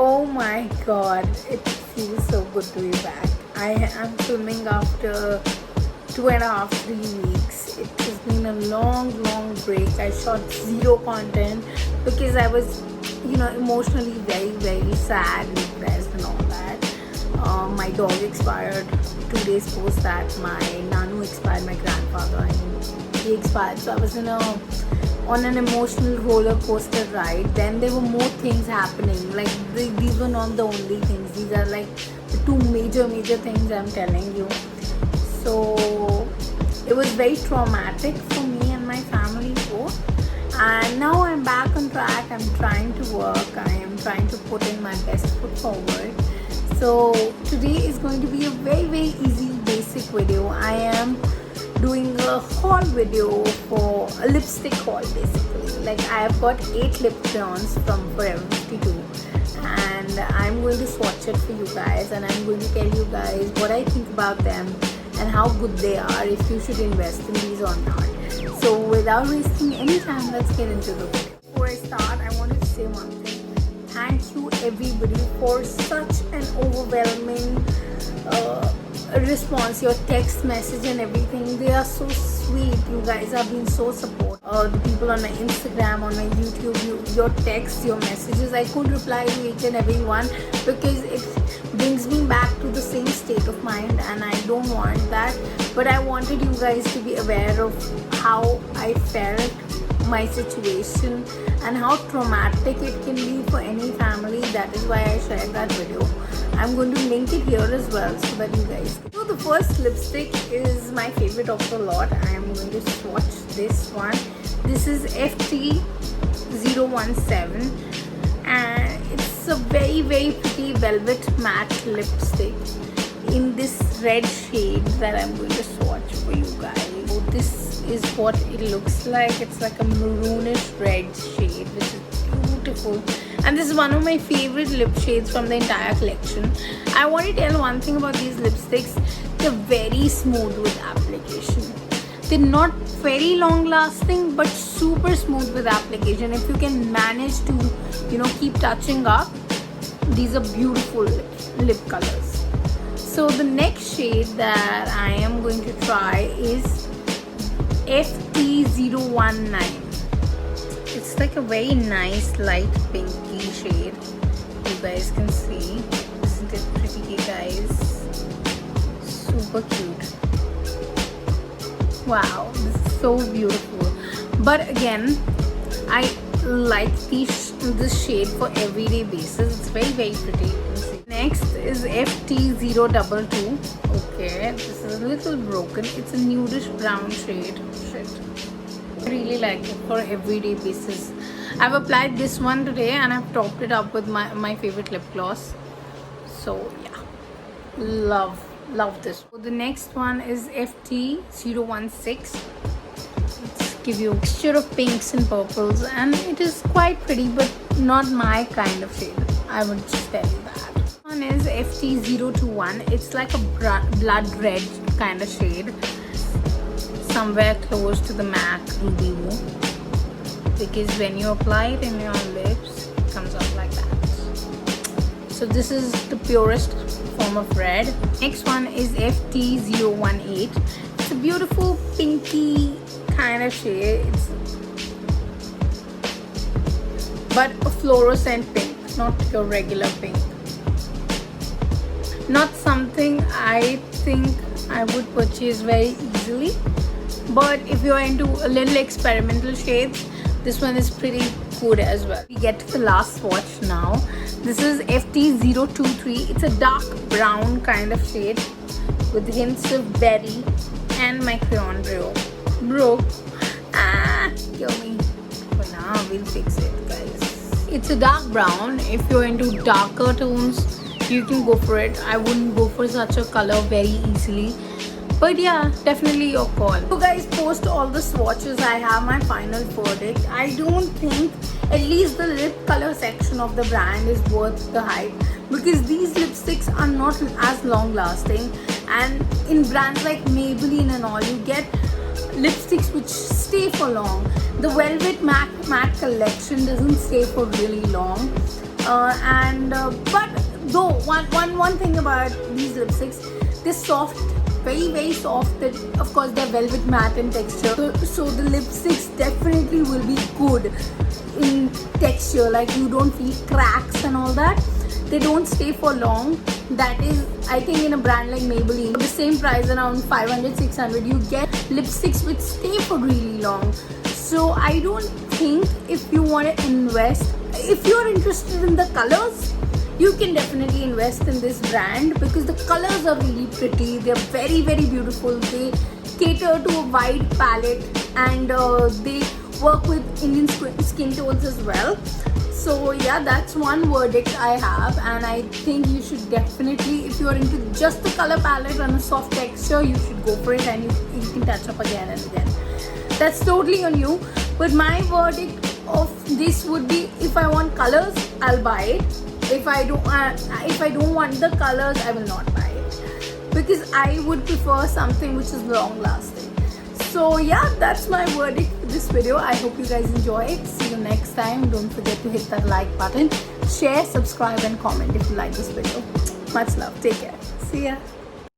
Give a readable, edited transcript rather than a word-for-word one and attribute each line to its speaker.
Speaker 1: Oh my god, it feels so good to be back. I am filming after 2.5-3 weeks. It has been a long break. I shot zero content because I was, emotionally very sad and depressed and all that. My dog expired 2 days post that. My nanu expired, my grandfather, and he expired. So I was on an emotional roller coaster ride. Then there were more things happening. Like these were not the only things. These are like the two major things I'm telling you. So it was very traumatic for me and my family both. And now I'm back on track. I'm trying to work. I am trying to put in my best foot forward. So today is going to be a very easy basic video. I am doing a haul video for a lipstick haul basically. Like I have got 8 lip crayons from Forever 52 and I'm going to swatch it for you guys, and I'm going to tell you guys what I think about them and how good they are, if you should invest in these or not. So without wasting any time, let's get into the video. Before I start, I wanted to say one thing. Thank you everybody for such an overwhelming response, your text message and everything. They are so sweet. You guys have been so supportive. The people on my Instagram, on my YouTube, your texts, your messages, I could reply to each and every one because it brings me back to the same state of mind, and I don't want that. But I wanted you guys to be aware of how I felt, my situation, and how traumatic it can be for any family. That is why I shared that video. I'm going to link it here as well so that you guys. So the first lipstick is my favorite of the lot. I am going to swatch this one. This is FT017 and it's a very pretty velvet matte lipstick in this red shade that I'm going to swatch for you guys. So this is what it looks like. It's like a maroonish red shade, which is beautiful. And this is one of my favorite lip shades from the entire collection. I want to tell one thing about these lipsticks. They're very smooth with application. They're not very long lasting, but super smooth with application. If you can manage to, keep touching up, these are beautiful lip colors. So the next shade that I am going to try is FT019. It's like a very nice light pinky shade. You guys can see. Isn't it pretty, guys? Super cute. Wow, this is so beautiful. But again, I like this shade for everyday basis. It's very pretty. Next is FT022. Okay, this is a little broken. It's a nudish brown shade. I really like it for everyday basis. I've applied this one today and I've topped it up with my favorite lip gloss. So yeah, love this. So the next one is FT016. Let's give you a mixture of pinks and purples, and it is quite pretty but not my kind of shade. I would just tell you that. This one is FT021. It's like a blood red kind of shade, somewhere close to the MAC Ruby Woo, because when you apply it in your lips, it comes out like that. So this is the purest form of red. Next one is FT018. It's a beautiful pinky kind of shade. But a fluorescent pink, not your regular pink. Not something I think I would purchase very easily. But if you're into a little experimental shades, this one is pretty good as well. We get to the last swatch now. This is FT023. It's a dark brown kind of shade with hints of berry, and my crayon broke. Kill me. But now we'll fix it, guys. It's a dark brown. If you're into darker tones, you can go for it. I wouldn't go for such a color very easily. But yeah, definitely your call. So guys, post all the swatches. I have my final verdict. I don't think at least the lip color section of the brand is worth the hype, because these lipsticks are not as long lasting, and in brands like Maybelline and all, you get lipsticks which stay for long. The Velvet Matte collection doesn't stay for really long. But though one thing about these lipsticks, they're soft, very soft. That of course they're velvet matte in texture, so the lipsticks definitely will be good in texture. Like you don't feel cracks and all that. They don't stay for long. That is, I think, in a brand like Maybelline, for the same price, around 500-600, you get lipsticks which stay for really long. So I don't think, if you want to invest, if you're interested in the colors, you can definitely invest in this brand, because the colors are really pretty. They're very beautiful. They cater to a wide palette, and they work with Indian skin tones as well. So yeah, that's one verdict I have, and I think you should definitely, if you're into just the color palette and a soft texture, you should go for it, and you can touch up again and again. That's totally on you. But my verdict of this would be, if I want colors, I'll buy it. If I don't want the colors, I will not buy it, because I would prefer something which is long lasting. So yeah, that's my verdict for this video. I hope you guys enjoy it. See you next time. Don't forget to hit that like button, share, subscribe and comment if you like this video. Much love. Take care. See ya.